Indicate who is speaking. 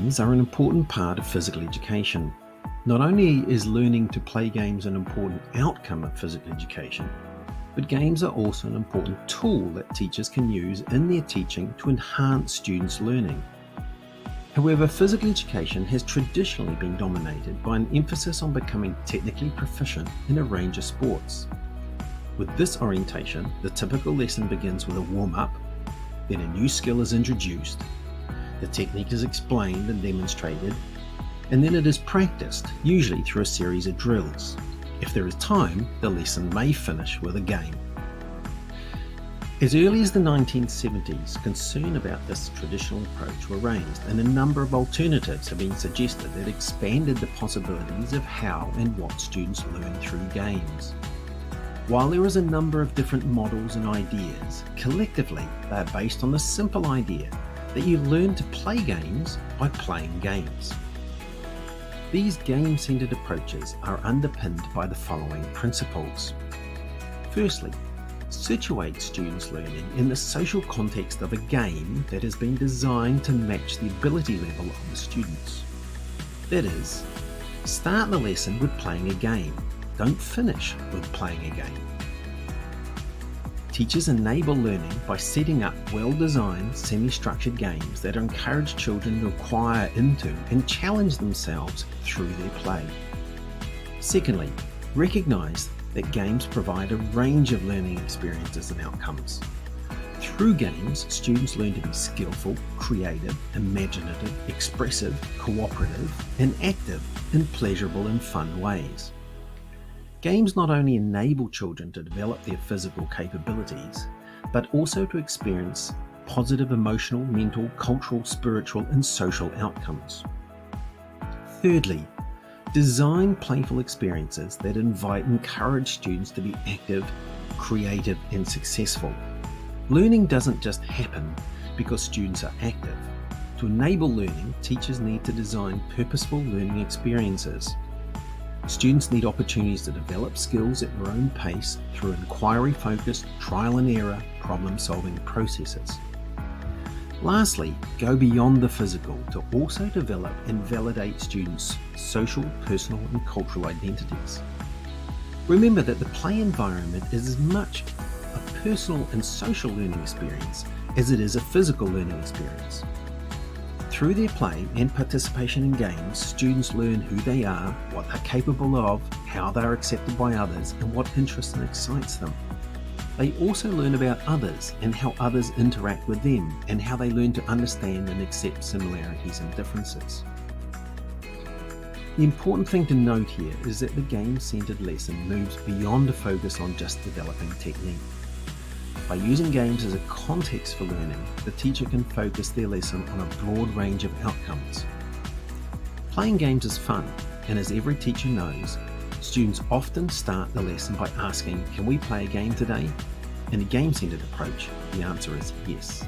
Speaker 1: Games are an important part of physical education. Not only is learning to play games an important outcome of physical education, but games are also an important tool that teachers can use in their teaching to enhance students' learning. However, physical education has traditionally been dominated by an emphasis on becoming technically proficient in a range of sports. With this orientation, the typical lesson begins with a warm-up, then a new skill is introduced, the technique is explained and demonstrated, and then it is practiced, usually through a series of drills. If there is time, the lesson may finish with a game. As early as the 1970s, concern about this traditional approach were raised, and a number of alternatives have been suggested that expanded the possibilities of how and what students learn through games. While there is a number of different models and ideas, collectively they are based on the simple idea that you learn to play games by playing games. These game-centered approaches are underpinned by the following principles. Firstly, situate students' learning in the social context of a game that has been designed to match the ability level of the students. That is, start the lesson with playing a game. Don't finish with playing a game. Teachers enable learning by setting up well-designed, semi-structured games that encourage children to acquire into and challenge themselves through their play. Secondly, recognise that games provide a range of learning experiences and outcomes. Through games, students learn to be skillful, creative, imaginative, expressive, cooperative, and active in pleasurable and fun ways. Games not only enable children to develop their physical capabilities, but also to experience positive emotional, mental, cultural, spiritual, and social outcomes. Thirdly, design playful experiences that invite and encourage students to be active, creative, and successful. Learning doesn't just happen because students are active. To enable learning, teachers need to design purposeful learning experiences. Students need opportunities to develop skills at their own pace through inquiry-focused, trial and error, problem-solving processes. Lastly, go beyond the physical to also develop and validate students' social, personal, and cultural identities. Remember that the play environment is as much a personal and social learning experience as it is a physical learning experience. Through their play and participation in games, students learn who they are, what they're capable of, how they are accepted by others, and what interests and excites them. They also learn about others and how others interact with them, and how they learn to understand and accept similarities and differences. The important thing to note here is that the game-centered lesson moves beyond a focus on just developing technique. By using games as a context for learning, the teacher can focus their lesson on a broad range of outcomes. Playing games is fun, and as every teacher knows, students often start the lesson by asking, "Can we play a game today?" In a game-centered approach, the answer is yes.